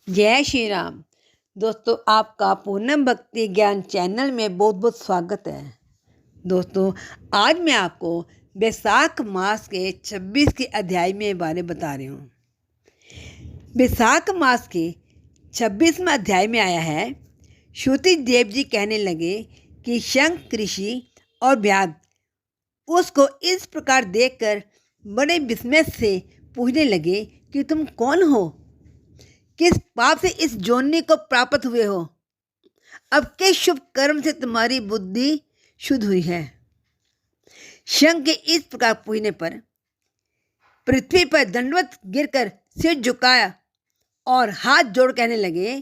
जय श्री राम। दोस्तों, आपका पूनम भक्ति ज्ञान चैनल में बहुत बहुत स्वागत है। दोस्तों, आज मैं आपको बैसाख मास के 26 के अध्याय में बारे बता रही हूँ। बैसाख मास के 26वें अध्याय में आया है, श्रुति देव जी कहने लगे कि शंख ऋषि और व्याध उसको इस प्रकार देखकर बड़े विस्मय से पूछने लगे कि तुम कौन हो, किस पाप से इस जोनी को प्राप्त हुए हो, अब किस शुभ कर्म से तुम्हारी बुद्धि शुद्ध हुई है। शंख के इस प्रकार पूछने पर पृथ्वी पर दंडवत गिरकर सिर झुकाया और हाथ जोड़ कहने लगे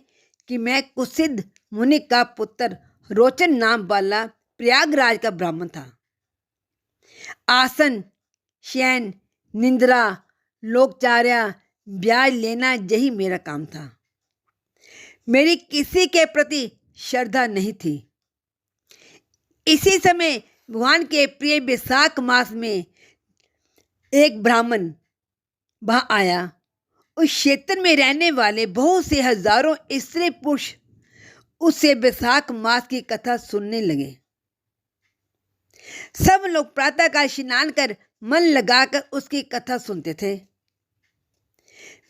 कि मैं कुसिद मुनि का पुत्र रोचन नाम वाला प्रयागराज का ब्राह्मण था। आसन, शयन, निंद्रा, लोकचार्या, ब्याज लेना यही मेरा काम था। मेरी किसी के प्रति श्रद्धा नहीं थी। इसी समय भगवान के प्रिय बैसाख मास में एक ब्राह्मण वहां आया। उस क्षेत्र में रहने वाले बहुत से हजारों स्त्री पुरुष उससे बैसाख मास की कथा सुनने लगे। सब लोग प्रातः काल स्नान कर मन लगाकर उसकी कथा सुनते थे।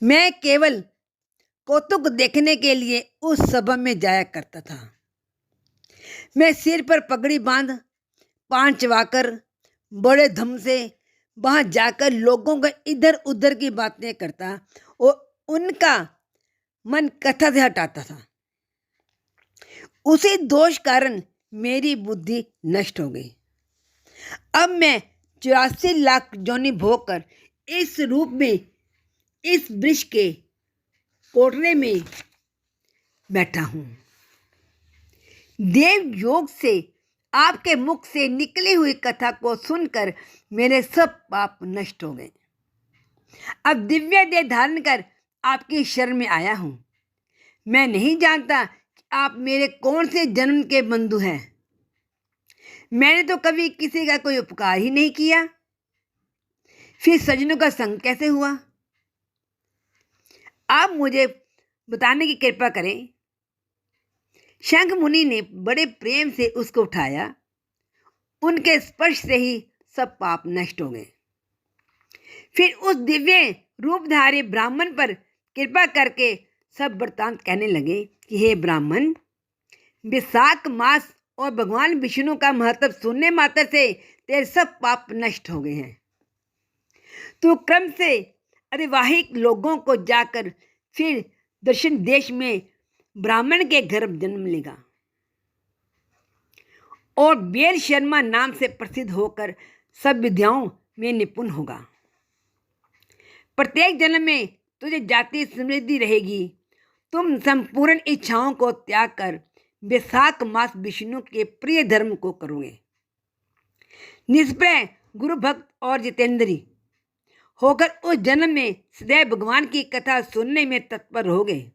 मैं केवल कौतुक देखने के लिए उस सभा में जाया करता था। मैं सिर पर पगड़ी बांध, पान चबाकर बड़े धम से वहां जाकर लोगों को इधर उधर की बातें करता और उनका मन कथा से हटाता था। उसी दोष कारण मेरी बुद्धि नष्ट हो गई। अब मैं 84 लाख योनि भोगकर इस रूप में इस वृक्ष के कोटरे में बैठा हूं। देव योग से आपके मुख से निकली हुई कथा को सुनकर मेरे सब पाप नष्ट हो गए। अब दिव्य देह धारण कर आपकी शरण में आया हूं। मैं नहीं जानता कि आप मेरे कौन से जन्म के बंधु हैं। मैंने तो कभी किसी का कोई उपकार ही नहीं किया, फिर सज्जनों का संग कैसे हुआ? आप मुझे बताने की कृपा करें। शंख मुनि ने बड़े प्रेम से उसको उठाया। उनके स्पर्श से ही सब पाप नष्ट हो गए। फिर उस दिव्य रूपधारी ब्राह्मण पर कृपा करके सब वृत्तांत कहने लगे कि हे ब्राह्मण, बैसाख मास और भगवान विष्णु का महत्व सुनने मात्र से तेरे सब पाप नष्ट हो गए हैं। तू क्रम से अविवाहित लोगों को जाकर फिर दक्षिण देश में ब्राह्मण के घर जन्म लेगा और बेल शर्मा नाम से प्रसिद्ध होकर सब विद्याओं में निपुण होगा। प्रत्येक जन्म में तुझे जाति समृद्धि रहेगी। तुम संपूर्ण इच्छाओं को त्याग कर बैसाख मास विष्णु के प्रिय धर्म को करोगे। निष्प्रय, गुरु भक्त और जितेंद्री होकर उस जन्म में सदैव भगवान की कथा सुनने में तत्पर रहोगे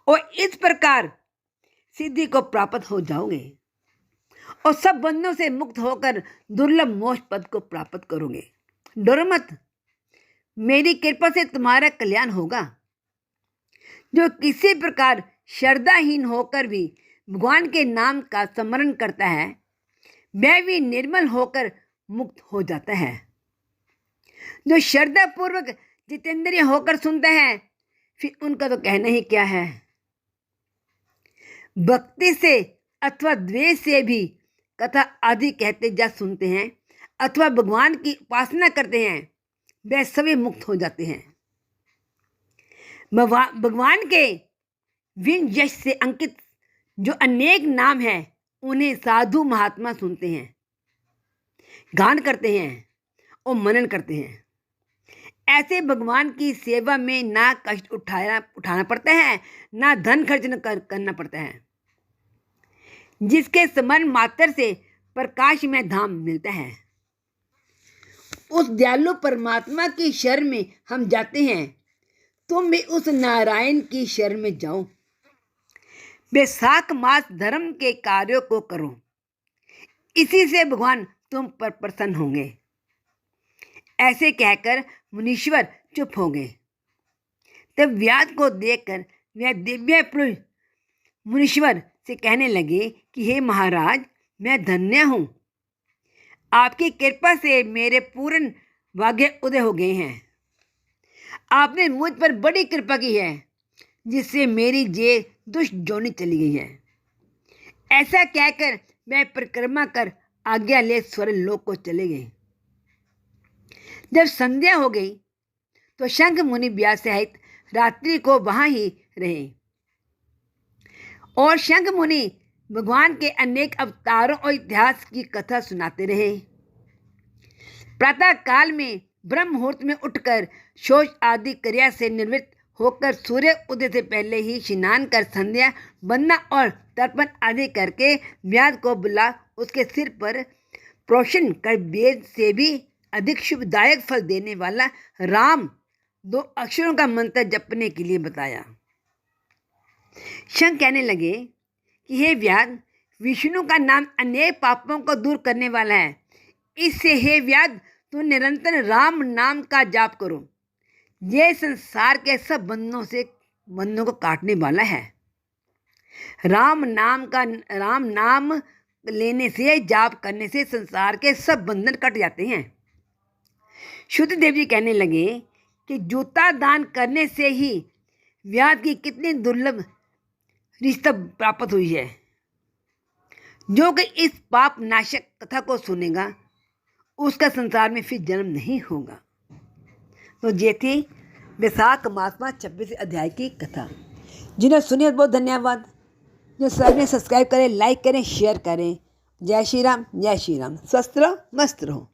और इस प्रकार सिद्धि को प्राप्त हो जाओगे और सब बंधनों से मुक्त होकर दुर्लभ मोक्ष पद को प्राप्त करोगे। डरो मत, मेरी कृपा से तुम्हारा कल्याण होगा। जो किसी प्रकार श्रद्धाहीन होकर भी भगवान के नाम का स्मरण करता है, वह भी निर्मल होकर मुक्त हो जाता है। जो श्रद्धा पूर्वक जितेंद्रिय होकर सुनता है, फिर उनका तो कहना ही क्या है। भक्ति से अथवा द्वेष से भी कथा आदि कहते जा सुनते हैं अथवा भगवान की उपासना करते हैं, वे सभी मुक्त हो जाते हैं। भगवान के विन यश से अंकित जो अनेक नाम हैं, उन्हें साधु महात्मा सुनते हैं, गान करते हैं और मनन करते हैं। ऐसे भगवान की सेवा में ना कष्ट उठाना पड़ता है, ना धन खर्च करना पड़ता है। जिसके स्मरण मात्र से प्रकाश में धाम मिलता है, उस दयालु परमात्मा की शरण में हम जाते हैं। तुम भी उस नारायण की शरण में जाओ। बैसाख मास धर्म के कार्यों को करो, इसी से भगवान तुम पर प्रसन्न होंगे। ऐसे कहकर मुनीश्वर चुप हो गए। तब व्याध को देखकर वह दिव्य पुरुष मुनीश्वर से कहने लगे कि हे महाराज, मैं धन्य हूँ, आपकी कृपा से मेरे पूर्ण भाग्य उदय हो गए हैं। आपने मुझ पर बड़ी कृपा की है, जिससे मेरी जे दुष्ट जोनी चली गई है। ऐसा कहकर मैं परिक्रमा कर आज्ञा ले स्वर्ग लोक को चले गए। जब संध्या हो गई तो शंख मुनि व्यास सहित रात्रि को वहां ही रहे और शंख मुनि भगवान के अनेक अवतारों और इतिहास की कथा सुनाते रहे। प्रातः काल में ब्रह्म मुहूर्त में उठकर शौच आदि क्रिया से निवृत्त होकर सूर्य उदय से पहले ही स्नान कर संध्या वंदना और तर्पण आदि करके व्याध को बुला उसके सिर पर प्रोशन कर वेद से भी अधिक शुभदायक फल देने वाला राम 2 अक्षरों का मंत्र जपने के लिए बताया। शंख कहने लगे कि हे व्याध, विष्णु का नाम अनेक पापों को दूर करने वाला है। इससे हे व्याध, तू निरंतर राम नाम का जाप करो। यह संसार के सब बंधनों को काटने वाला है। राम नाम लेने से, जाप करने से संसार के सब बंधन कट जाते हैं। शुद्ध देव जी कहने लगे कि जूता दान करने से ही व्याध की कितनी दुर्लभ रिश्ता प्राप्त हुई है। जो कि इस पाप नाशक कथा को सुनेगा उसका संसार में फिर जन्म नहीं होगा। तो ये थी वैशाख मास में 26 अध्याय की कथा। जिन्हें सुनिए बहुत धन्यवाद। जो सभी सब्सक्राइब करें, लाइक करें, शेयर करें। जय श्री राम, जय श्री राम। स्वस्थ रहो, मस्त रहो।